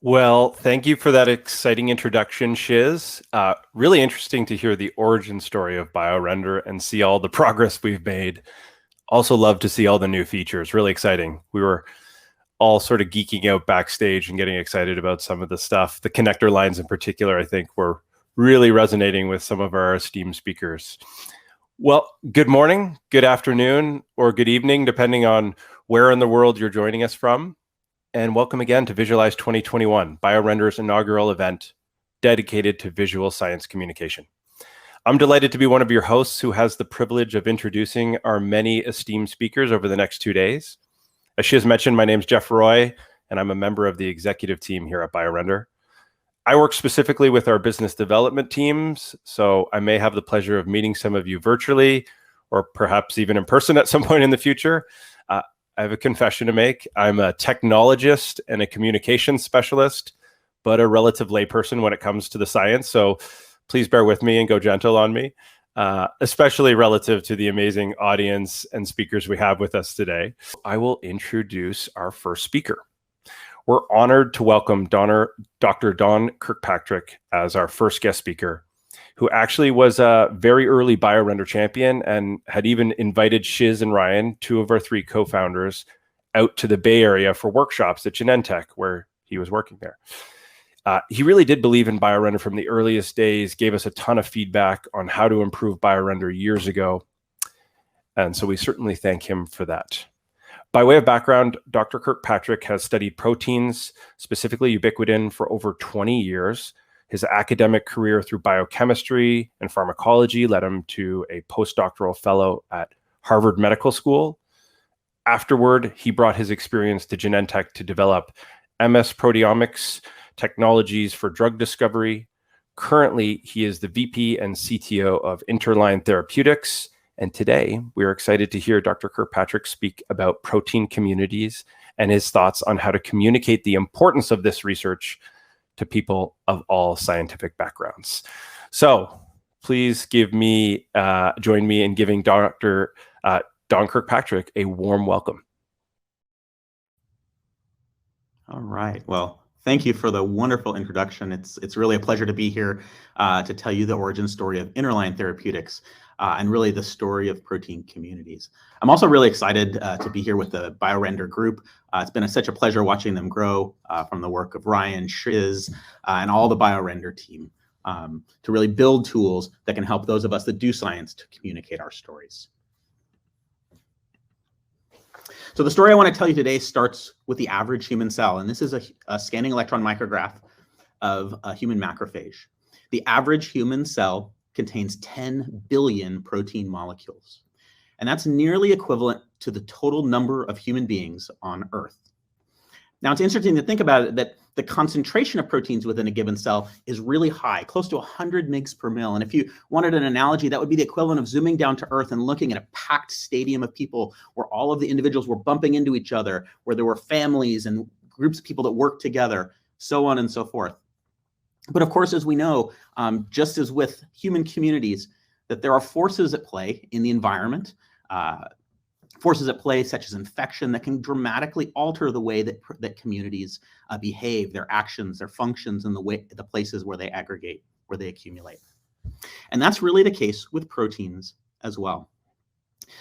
Well, thank you for that exciting introduction, Shiz. Really interesting to hear the origin story of BioRender and see all the progress we've made. Also love to see all the new features. Really exciting. We were all sort of geeking out backstage and getting excited about some of the stuff. The connector lines in particular, I think, were really resonating with some of our esteemed speakers. Well, good morning, good afternoon, or good evening, depending on where in the world you're joining us from. And welcome again to Visualize 2021, BioRender's inaugural event dedicated to visual science communication. I'm delighted to be one of your hosts who has the privilege of introducing our many esteemed speakers over the next 2 days. As Shiz mentioned, my name is Jeff Roy, and I'm a member of the executive team here at BioRender. I work specifically with our business development teams, so I may have the pleasure of meeting some of you virtually or perhaps even in person at some point in the future. I have a confession to make. I'm a technologist and a communications specialist, but a relative layperson when it comes to the science. So please bear with me and go gentle on me, especially relative to the amazing audience and speakers we have with us today. I will introduce our first speaker. We're honored to welcome Dr. Don Kirkpatrick as our first guest speaker, who actually was a very early BioRender champion and had even invited Shiz and Ryan, two of our three co-founders, out to the Bay Area for workshops at Genentech, where he was working there. He really did believe in BioRender from the earliest days, gave us a ton of feedback on how to improve BioRender years ago. And so we certainly thank him for that. By way of background, Dr. Kirkpatrick has studied proteins, specifically ubiquitin, for over 20 years. His academic career through biochemistry and pharmacology led him to a postdoctoral fellow at Harvard Medical School. Afterward, he brought his experience to Genentech to develop MS Proteomics technologies for drug discovery. Currently, he is the VP and CTO of Interline Therapeutics. And today, we are excited to hear Dr. Kirkpatrick speak about protein communities and his thoughts on how to communicate the importance of this research to people of all scientific backgrounds. So please join me in giving Dr. Don Kirkpatrick a warm welcome. All right. Well, thank you for the wonderful introduction. It's really a pleasure to be here to tell you the origin story of Interline Therapeutics and really the story of protein communities. I'm also really excited to be here with the BioRender group. It's been such a pleasure watching them grow from the work of Ryan, Shiz, and all the BioRender team to really build tools that can help those of us that do science to communicate our stories. So the story I want to tell you today starts with the average human cell, and this is a scanning electron micrograph of a human macrophage. The average human cell contains 10 billion protein molecules, and that's nearly equivalent to the total number of human beings on Earth. Now, it's interesting to think about it that the concentration of proteins within a given cell is really high, close to 100 mg per mil. And if you wanted an analogy, that would be the equivalent of zooming down to Earth and looking at a packed stadium of people where all of the individuals were bumping into each other, where there were families and groups of people that worked together, so on and so forth. But of course, as we know, just as with human communities, that there are forces at play in the environment, forces at play such as infection that can dramatically alter the way that communities behave, their actions, their functions, and the places where they aggregate, where they accumulate. And that's really the case with proteins as well.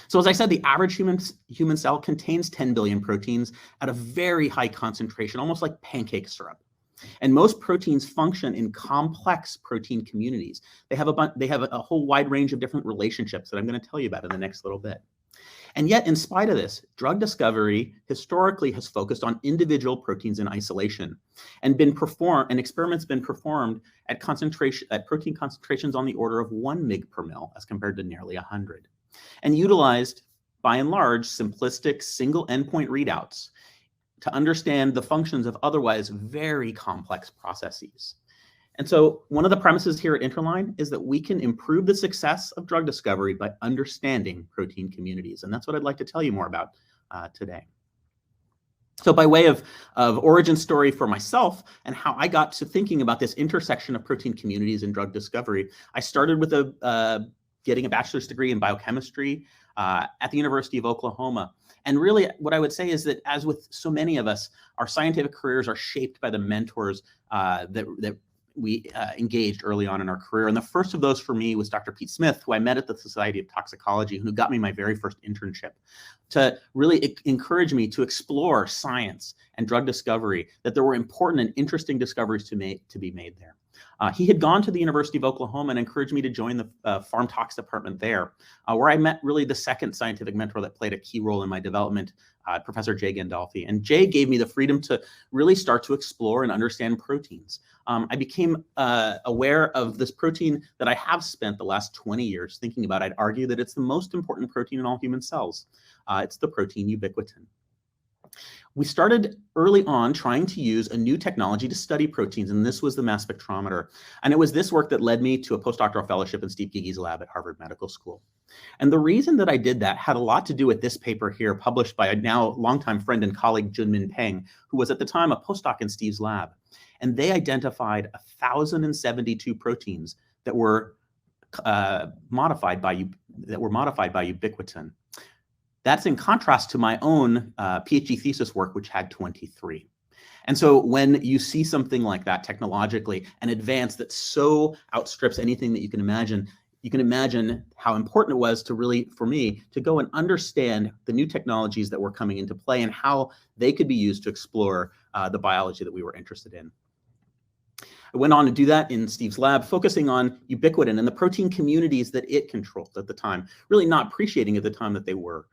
So as I said, the average human cell contains 10 billion proteins at a very high concentration, almost like pancake syrup. And most proteins function in complex protein communities. They have a whole wide range of different relationships that I'm going to tell you about in the next little bit. And yet, in spite of this, drug discovery historically has focused on individual proteins in isolation and experiments been performed at protein concentrations on the order of 1 mg per mil as compared to nearly 100, and utilized, by and large, simplistic single endpoint readouts to understand the functions of otherwise very complex processes. And so one of the premises here at Interline is that we can improve the success of drug discovery by understanding protein communities. And that's what I'd like to tell you more about today. So by way of origin story for myself and how I got to thinking about this intersection of protein communities and drug discovery, I started with getting a bachelor's degree in biochemistry at the University of Oklahoma. And really, what I would say is that, as with so many of us, our scientific careers are shaped by the mentors that we engaged early on in our career. And the first of those for me was Dr. Pete Smith, who I met at the Society of Toxicology, who got me my very first internship, to really encourage me to explore science and drug discovery, that there were important and interesting discoveries to be made there. He had gone to the University of Oklahoma and encouraged me to join the Farm Tox department there, where I met really the second scientific mentor that played a key role in my development, Professor Jay Gandolfi. And Jay gave me the freedom to really start to explore and understand proteins. I became aware of this protein that I have spent the last 20 years thinking about. I'd argue that it's the most important protein in all human cells. It's the protein ubiquitin. We started early on trying to use a new technology to study proteins, and this was the mass spectrometer. And it was this work that led me to a postdoctoral fellowship in Steve Gigi's lab at Harvard Medical School. And the reason that I did that had a lot to do with this paper here, published by a now longtime friend and colleague, Junmin Peng, who was at the time a postdoc in Steve's lab. And they identified 1,072 proteins that were modified by ubiquitin. That's in contrast to my own PhD thesis work, which had 23. And so when you see something like that technologically, an advance that so outstrips anything that you can imagine how important it was to really, for me, to go and understand the new technologies that were coming into play and how they could be used to explore the biology that we were interested in. I went on to do that in Steve's lab, focusing on ubiquitin and the protein communities that it controlled at the time, really not appreciating at the time that they were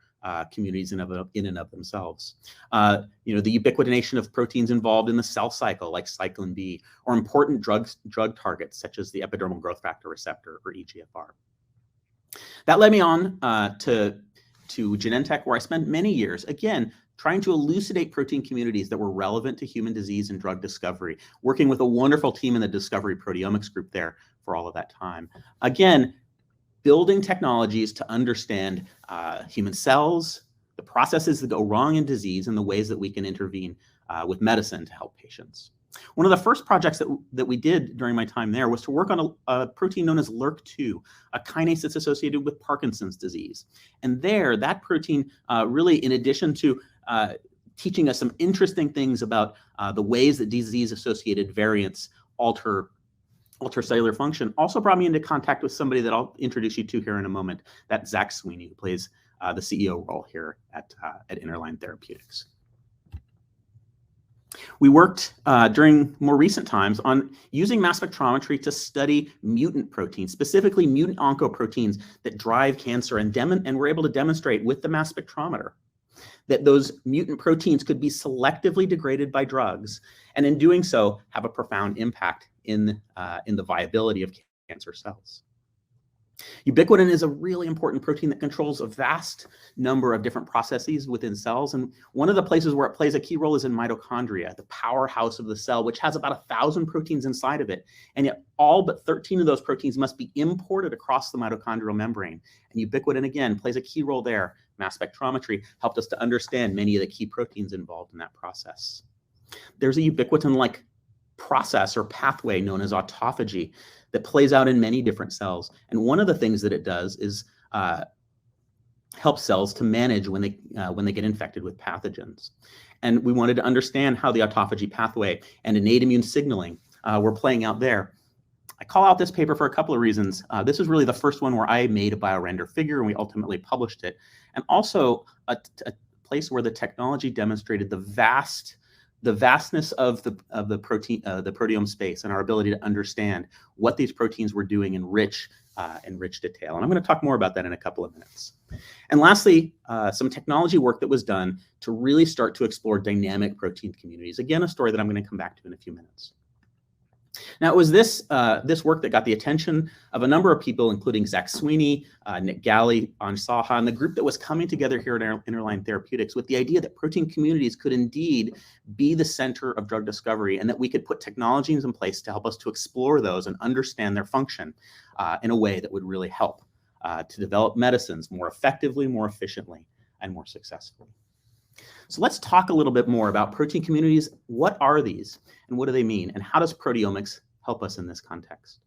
communities in and of themselves. The ubiquitination of proteins involved in the cell cycle, like cyclin B, or important drug targets, such as the epidermal growth factor receptor, or EGFR. That led me on to Genentech, where I spent many years, again, trying to elucidate protein communities that were relevant to human disease and drug discovery, working with a wonderful team in the Discovery Proteomics group there for all of that time. Again, building technologies to understand human cells, the processes that go wrong in disease, and the ways that we can intervene with medicine to help patients. One of the first projects that we did during my time there was to work on a protein known as LRRK2, a kinase that's associated with Parkinson's disease. And there, that protein really, in addition to teaching us some interesting things about the ways that disease-associated variants alter cellular function, also brought me into contact with somebody that I'll introduce you to here in a moment, that's Zach Sweeney, who plays the CEO role here at Interline Therapeutics. We worked during more recent times on using mass spectrometry to study mutant proteins, specifically mutant oncoproteins that drive cancer, and we're able to demonstrate with the mass spectrometer that those mutant proteins could be selectively degraded by drugs, and in doing so, have a profound impact in the viability of cancer cells. Ubiquitin is a really important protein that controls a vast number of different processes within cells, and one of the places where it plays a key role is in mitochondria, the powerhouse of the cell, which has about 1,000 proteins inside of it, and yet all but 13 of those proteins must be imported across the mitochondrial membrane. And ubiquitin, again, plays a key role there. Mass spectrometry helped us to understand many of the key proteins involved in that process. There's a ubiquitin-like process or pathway known as autophagy that plays out in many different cells. And one of the things that it does is help cells to manage when they get infected with pathogens. And we wanted to understand how the autophagy pathway and innate immune signaling were playing out there. I call out this paper for a couple of reasons. This is really the first one where I made a BioRender figure, and we ultimately published it. And also a place where the technology demonstrated the vastness of the proteome space and our ability to understand what these proteins were doing in rich detail. And I'm going to talk more about that in a couple of minutes. And lastly, some technology work that was done to really start to explore dynamic protein communities. Again, a story that I'm going to come back to in a few minutes. Now, it was this work that got the attention of a number of people, including Zach Sweeney, Nick Galley, Anj Saha, and the group that was coming together here at Interline Therapeutics with the idea that protein communities could indeed be the center of drug discovery, and that we could put technologies in place to help us to explore those and understand their function in a way that would really help to develop medicines more effectively, more efficiently, and more successfully. So let's talk a little bit more about protein communities. What are these, and what do they mean, and how does proteomics help us in this context?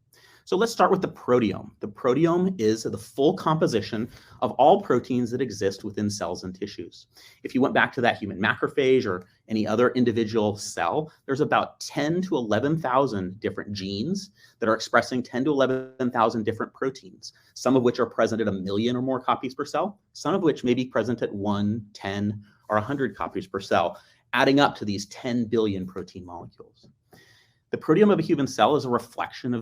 So let's start with the proteome. The proteome is the full composition of all proteins that exist within cells and tissues. If you went back to that human macrophage or any other individual cell, there's about 10 to 11,000 different genes that are expressing 10 to 11,000 different proteins, some of which are present at 1 million or more copies per cell, some of which may be present at 1, 10, or 100 copies per cell, adding up to these 10 billion protein molecules. The proteome of a human cell is a reflection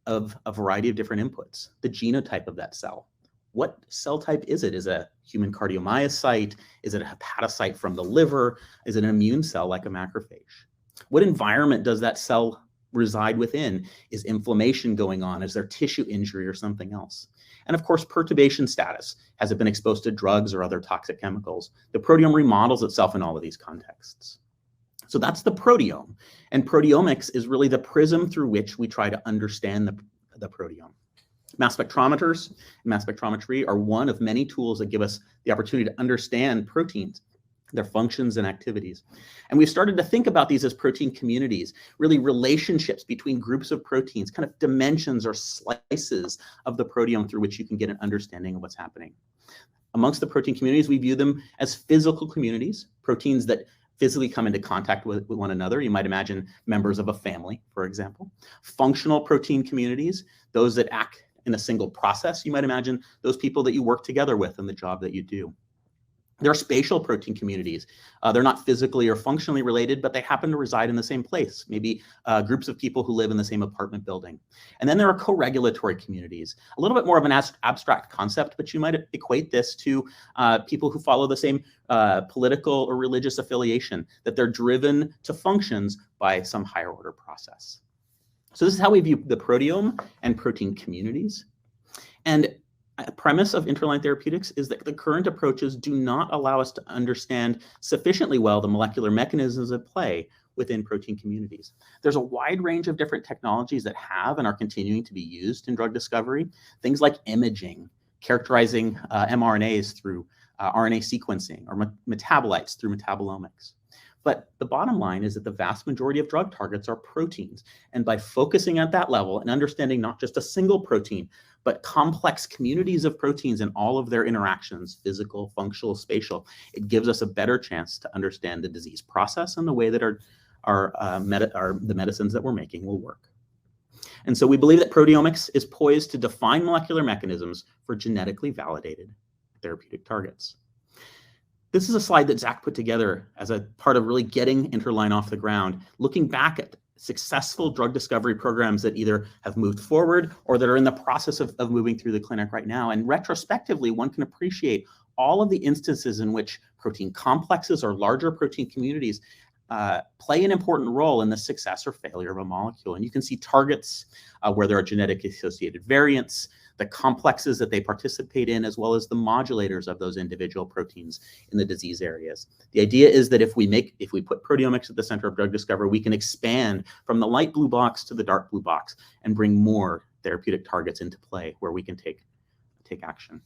of a variety of different inputs. The genotype of that cell. What cell type is it? Is it a human cardiomyocyte? Is it a hepatocyte from the liver? Is it an immune cell like a macrophage? What environment does that cell reside within? Is inflammation going on? Is there tissue injury or something else? And of course, perturbation status. Has it been exposed to drugs or other toxic chemicals? The proteome remodels itself in all of these contexts. So that's the proteome. And proteomics is really the prism through which we try to understand the proteome. Mass spectrometers and mass spectrometry are one of many tools that give us the opportunity to understand proteins, their functions and activities. And we've started to think about these as protein communities, really relationships between groups of proteins, kind of dimensions or slices of the proteome through which you can get an understanding of what's happening. Amongst the protein communities, we view them as physical communities, proteins that physically come into contact with one another. You might imagine members of a family, for example. Functional protein communities, those that act in a single process. You might imagine those people that you work together with in the job that you do. There are spatial protein communities. They're not physically or functionally related, but they happen to reside in the same place, maybe groups of people who live in the same apartment building. And then there are co-regulatory communities, a little bit more of an abstract concept, but you might equate this to people who follow the same political or religious affiliation, that they're driven to functions by some higher order process. So this is how we view the proteome and protein communities. And a premise of Interline Therapeutics is that the current approaches do not allow us to understand sufficiently well the molecular mechanisms at play within protein communities. There's a wide range of different technologies that have and are continuing to be used in drug discovery. Things like imaging, characterizing mRNAs through RNA sequencing, or metabolites through metabolomics. But the bottom line is that the vast majority of drug targets are proteins. And by focusing at that level and understanding not just a single protein, but complex communities of proteins and all of their interactions, physical, functional, spatial, it gives us a better chance to understand the disease process and the way that the medicines that we're making will work. And so we believe that proteomics is poised to define molecular mechanisms for genetically validated therapeutic targets. This is a slide that Zach put together as a part of really getting Interline off the ground, looking back at successful drug discovery programs that either have moved forward or that are in the process of moving through the clinic right now. And retrospectively, one can appreciate all of the instances in which protein complexes or larger protein communities play an important role in the success or failure of a molecule. And you can see targets where there are genetically associated variants, the complexes that they participate in, as well as the modulators of those individual proteins in the disease areas. The idea is that if we put proteomics at the center of drug discovery, we can expand from the light blue box to the dark blue box and bring more therapeutic targets into play where we can take action.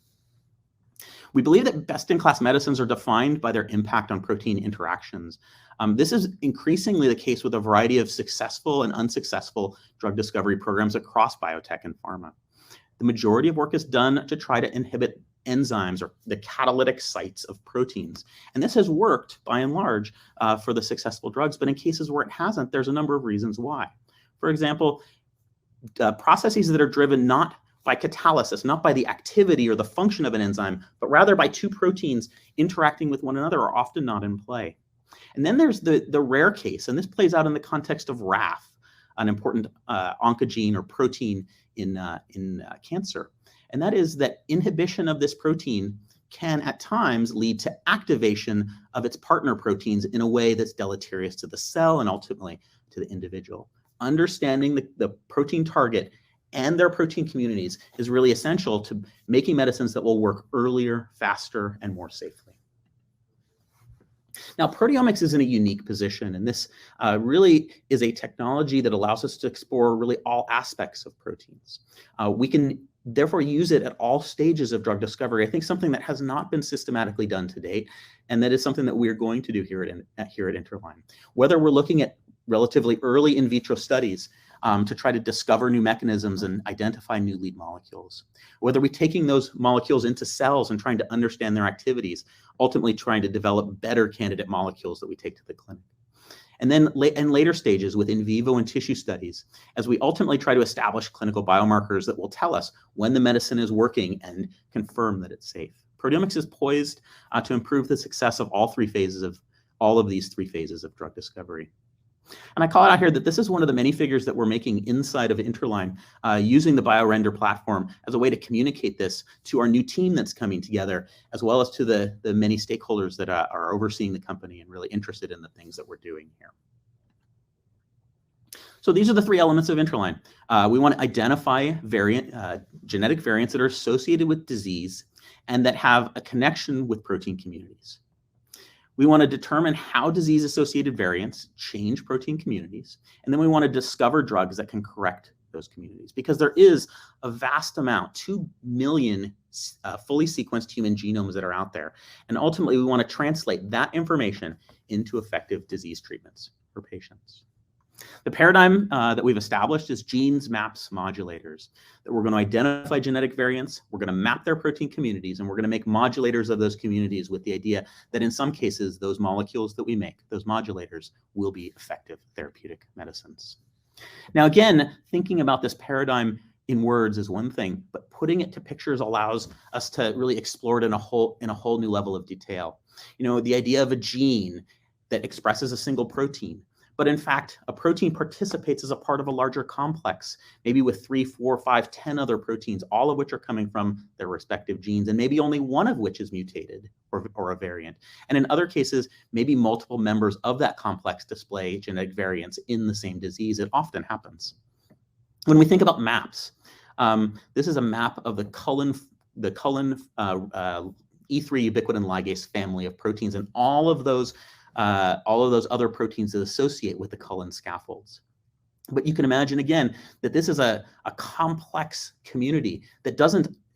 We believe that best-in-class medicines are defined by their impact on protein interactions. This is increasingly the case with a variety of successful and unsuccessful drug discovery programs across biotech and pharma. The majority of work is done to try to inhibit enzymes or the catalytic sites of proteins. And this has worked by and large for the successful drugs, but in cases where it hasn't, there's a number of reasons why. For example, processes that are driven not by catalysis, not by the activity or the function of an enzyme, but rather by two proteins interacting with one another are often not in play. And then there's the rare case, and this plays out in the context of RAF, an important oncogene or protein in cancer. And that is that inhibition of this protein can at times lead to activation of its partner proteins in a way that's deleterious to the cell and ultimately to the individual. Understanding the protein target and their protein communities is really essential to making medicines that will work earlier, faster, and more safely. Now, proteomics is in a unique position, and this really is a technology that allows us to explore really all aspects of proteins. We can therefore use it at all stages of drug discovery. I think something that has not been systematically done to date, and that is something that we're going to do here at Interline. Whether we're looking at relatively early in vitro studies to try to discover new mechanisms and identify new lead molecules. Whether we're taking those molecules into cells and trying to understand their activities, ultimately trying to develop better candidate molecules that we take to the clinic. And then in later stages with in vivo and tissue studies, as we ultimately try to establish clinical biomarkers that will tell us when the medicine is working and confirm that it's safe. Proteomics is poised to improve the success of all of these three phases of drug discovery. And I call it out here that this is one of the many figures that we're making inside of Interline, using the BioRender platform as a way to communicate this to our new team that's coming together, as well as to the many stakeholders that are overseeing the company and really interested in the things that we're doing here. So these are the three elements of Interline. We want to identify genetic variants that are associated with disease and that have a connection with protein communities. We want to determine how disease-associated variants change protein communities, and then we want to discover drugs that can correct those communities, because there is a vast amount, 2 million fully sequenced human genomes that are out there, and ultimately we want to translate that information into effective disease treatments for patients. The paradigm that we've established is genes, maps, modulators, that we're going to identify genetic variants, we're going to map their protein communities, and we're going to make modulators of those communities with the idea that in some cases, those molecules that we make, those modulators, will be effective therapeutic medicines. Now, again, thinking about this paradigm in words is one thing, but putting it to pictures allows us to really explore it in a whole new level of detail. You know, the idea of a gene that expresses a single protein, but in fact, a protein participates as a part of a larger complex, maybe with 3, 4, 5, 10 other proteins, all of which are coming from their respective genes, and maybe only one of which is mutated or a variant. And in other cases, maybe multiple members of that complex display genetic variants in the same disease. It often happens. When we think about maps, this is a map of the cullen E3 ubiquitin ligase family of proteins, and all of those other proteins that associate with the cullen scaffolds. But you can imagine, again, that this is a complex community that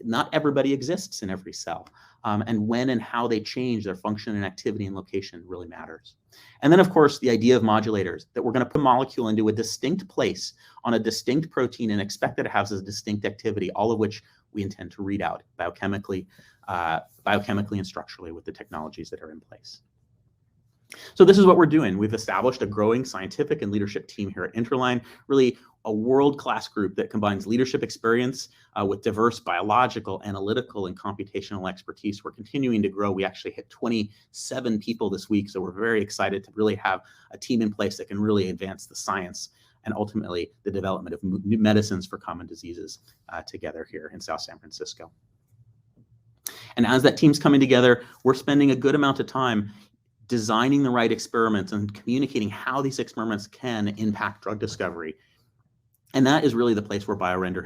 not everybody exists in every cell. And when and how they change their function and activity and location really matters. And then, of course, the idea of modulators, that we're going to put a molecule into a distinct place on a distinct protein and expect that it has a distinct activity, all of which we intend to read out biochemically and structurally with the technologies that are in place. So this is what we're doing. We've established a growing scientific and leadership team here at Interline, really a world-class group that combines leadership experience with diverse biological, analytical, and computational expertise. We're continuing to grow. We actually hit 27 people this week, so we're very excited to really have a team in place that can really advance the science and ultimately the development of new medicines for common diseases together here in South San Francisco. And as that team's coming together, we're spending a good amount of time designing the right experiments and communicating how these experiments can impact drug discovery. And that is really the place where BioRender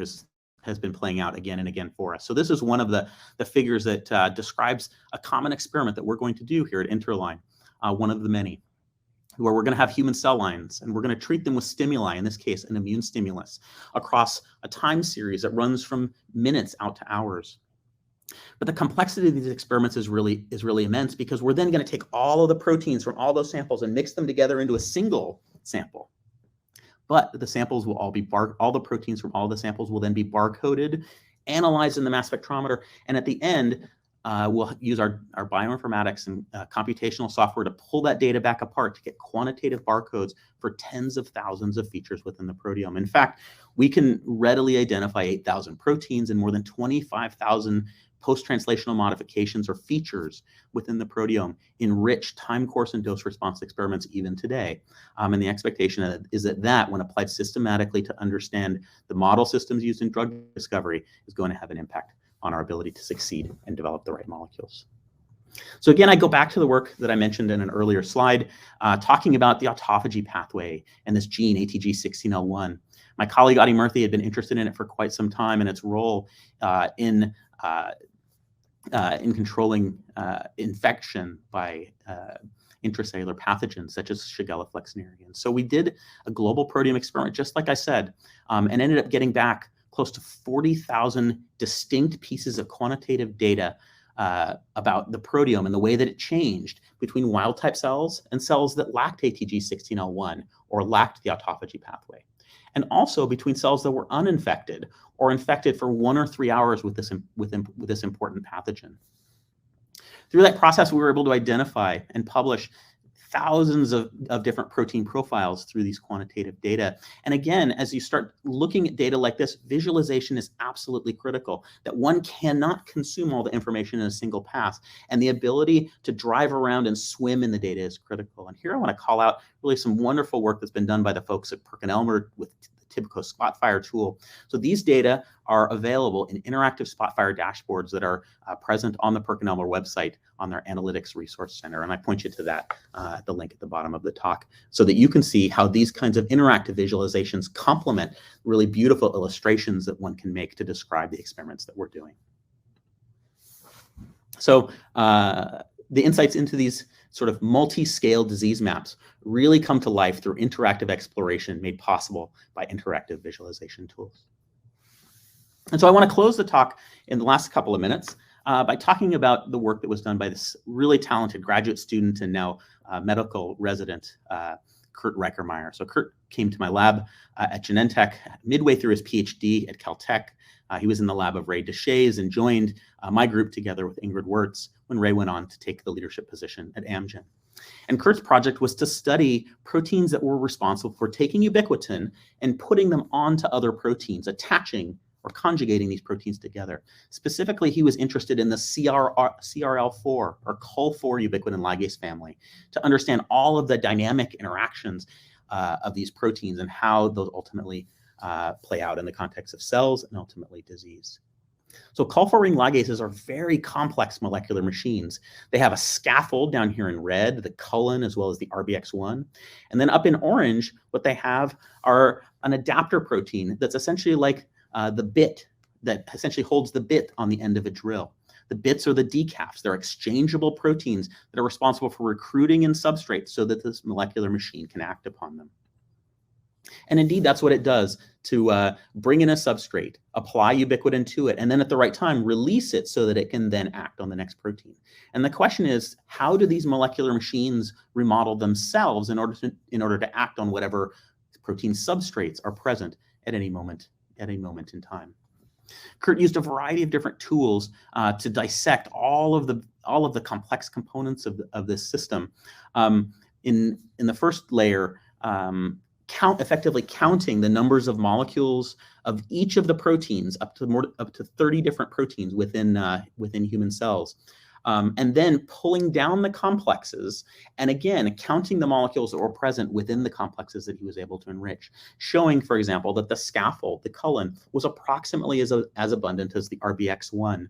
has been playing out again and again for us. So this is one of the figures that describes a common experiment that we're going to do here at Interline, one of the many, where we're going to have human cell lines and we're going to treat them with stimuli, in this case, an immune stimulus, across a time series that runs from minutes out to hours. But the complexity of these experiments is really immense, because we're then going to take all of the proteins from all those samples and mix them together into a single sample. But the samples will all be all the proteins from all the samples will then be barcoded, analyzed in the mass spectrometer, and at the end, we'll use our bioinformatics and computational software to pull that data back apart to get quantitative barcodes for tens of thousands of features within the proteome. In fact, we can readily identify 8,000 proteins and more than 25,000 post-translational modifications or features within the proteome in rich time course and dose response experiments even today. And the expectation is that when applied systematically to understand the model systems used in drug discovery is going to have an impact on our ability to succeed and develop the right molecules. So again, I go back to the work that I mentioned in an earlier slide, talking about the autophagy pathway and this gene, ATG16L1. My colleague Adi Murthy had been interested in it for quite some time, and its role in controlling infection by intracellular pathogens such as Shigella flexnerians. So we did a global proteome experiment, just like I said, and ended up getting back close to 40,000 distinct pieces of quantitative data about the proteome and the way that it changed between wild-type cells and cells that lacked ATG16L1 or lacked the autophagy pathway. and also between cells that were uninfected or infected for 1 or 3 hours with this important pathogen. Through that process, we were able to identify and publish thousands of different protein profiles through these quantitative data. And again, as you start looking at data like this, visualization is absolutely critical, that one cannot consume all the information in a single pass. And the ability to drive around and swim in the data is critical. And here I want to call out really some wonderful work that's been done by the folks at PerkinElmer with the Typico Spotfire tool. So these data are available in interactive Spotfire dashboards that are present on the PerkinElmer website on their Analytics Resource Center. And I point you to that at the link at the bottom of the talk so that you can see how these kinds of interactive visualizations complement really beautiful illustrations that one can make to describe the experiments that we're doing. So the insights into these sort of multi-scale disease maps really come to life through interactive exploration made possible by interactive visualization tools. And so I want to close the talk in the last couple of minutes by talking about the work that was done by this really talented graduate student and now medical resident, Kurt Reichertmire. So Kurt came to my lab at Genentech midway through his PhD at Caltech. He was in the lab of Ray Deshays and joined my group together with Ingrid Wirtz when Ray went on to take the leadership position at Amgen. And Kurt's project was to study proteins that were responsible for taking ubiquitin and putting them onto other proteins, attaching or conjugating these proteins together. Specifically, he was interested in the CRL4 or Col4 ubiquitin ligase family to understand all of the dynamic interactions of these proteins and how those ultimately play out in the context of cells and ultimately disease. So Col4 ring ligases are very complex molecular machines. They have a scaffold down here in red, the culin as well as the RBX1. And then up in orange, what they have are an adapter protein that's essentially like the bit that essentially holds the bit on the end of a drill. The bits are the decafs. They're exchangeable proteins that are responsible for recruiting in substrates so that this molecular machine can act upon them. And indeed, that's what it does to bring in a substrate, apply ubiquitin to it, and then at the right time, release it so that it can then act on the next protein. And the question is, how do these molecular machines remodel themselves in order to act on whatever protein substrates are present at any moment in time? Kurt used a variety of different tools to dissect all of the complex components of this system. In the first layer, effectively counting the numbers of molecules of each of the proteins up to 30 different proteins within human cells. And then pulling down the complexes, and again, counting the molecules that were present within the complexes that he was able to enrich, showing, for example, that the scaffold, the culin, was approximately as abundant as the RBX1,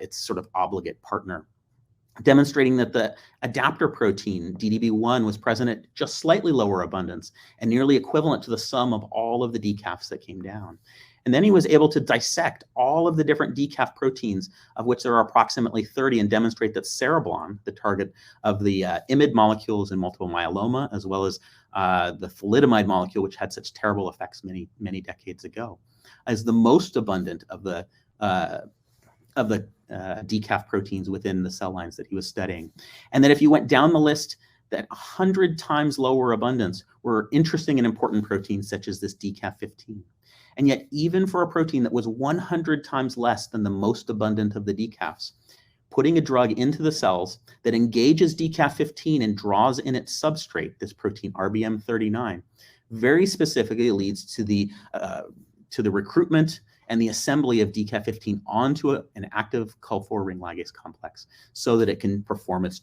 its sort of obligate partner, demonstrating that the adapter protein, DDB1, was present at just slightly lower abundance and nearly equivalent to the sum of all of the decafs that came down. And then he was able to dissect all of the different decaf proteins, of which there are approximately 30, and demonstrate that cereblon, the target of the IMiD molecules in multiple myeloma, as well as the thalidomide molecule, which had such terrible effects many decades ago, is the most abundant of the decaf proteins within the cell lines that he was studying. And that if you went down the list, that 100 times lower abundance were interesting and important proteins such as this decaf15. And yet, even for a protein that was 100 times less than the most abundant of the decafs, putting a drug into the cells that engages decaf15 and draws in its substrate, this protein RBM39, very specifically leads to the recruitment and the assembly of decaf15 onto an active Col4 ring ligase complex so that it can perform its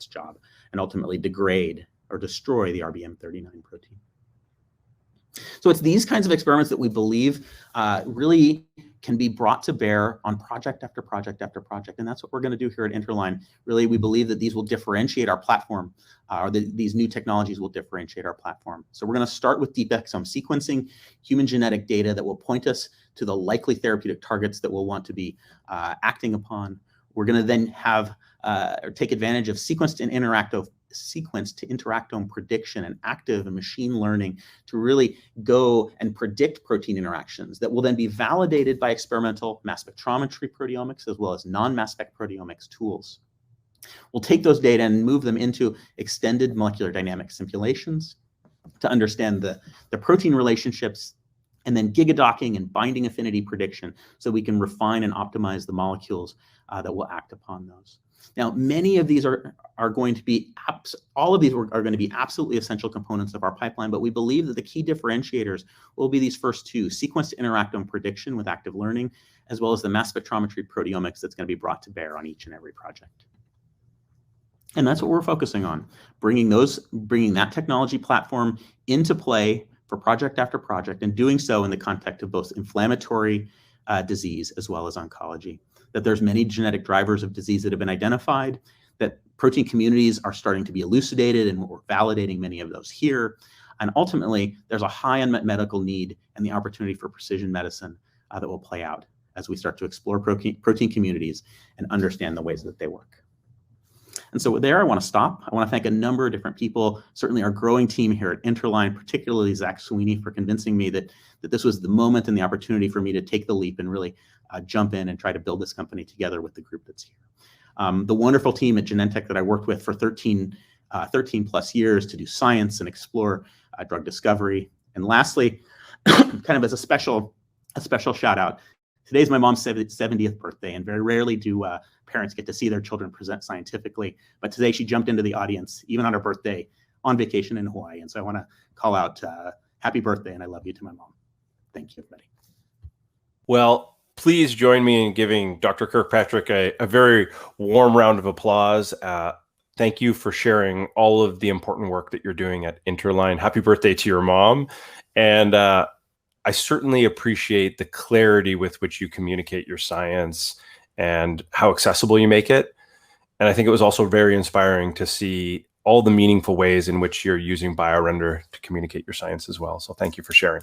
job and ultimately degrade or destroy the RBM39 protein. So it's these kinds of experiments that we believe really can be brought to bear on project after project after project. And that's what we're going to do here at Interline. Really, we believe that these will differentiate our platform, these new technologies will differentiate our platform. So we're going to start with deep exome sequencing, human genetic data that will point us to the likely therapeutic targets that we'll want to be acting upon. We're going to then have or take advantage of sequenced interactome prediction and active and machine learning to really go and predict protein interactions that will then be validated by experimental mass spectrometry proteomics as well as non-mass spec proteomics tools. We'll take those data and move them into extended molecular dynamic simulations. to understand the protein relationships, and then gigadocking and binding affinity prediction, so we can refine and optimize the molecules that will act upon those. Now, many of these are going to be, all of these are going to be absolutely essential components of our pipeline, but we believe that the key differentiators will be these first two: sequence to interactome prediction with active learning, as well as the mass spectrometry proteomics that's going to be brought to bear on each and every project. And that's what we're focusing on, bringing that technology platform into play for project after project, and doing so in the context of both inflammatory disease as well as oncology. That there's many genetic drivers of disease that have been identified, that protein communities are starting to be elucidated, and we're validating many of those here. And ultimately, there's a high unmet medical need and the opportunity for precision medicine that will play out as we start to explore protein communities and understand the ways that they work. And so there, I want to stop. I want to thank a number of different people, certainly our growing team here at Interline, particularly Zach Sweeney, for convincing me that this was the moment and the opportunity for me to take the leap and really jump in and try to build this company together with the group that's here. The wonderful team at Genentech that I worked with for 13 plus years to do science and explore drug discovery. And lastly, kind of as a special shout out, today's my mom's 70th birthday, and very rarely do parents get to see their children present scientifically. But today she jumped into the audience, even on her birthday, on vacation in Hawaii. And so I want to call out happy birthday, and I love you to my mom. Thank you, everybody. Well, please join me in giving Dr. Kirkpatrick a very warm round of applause. Thank you for sharing all of the important work that you're doing at Interline. Happy birthday to your mom. And I certainly appreciate the clarity with which you communicate your science and how accessible you make it. And I think it was also very inspiring to see all the meaningful ways in which you're using BioRender to communicate your science as well. So thank you for sharing.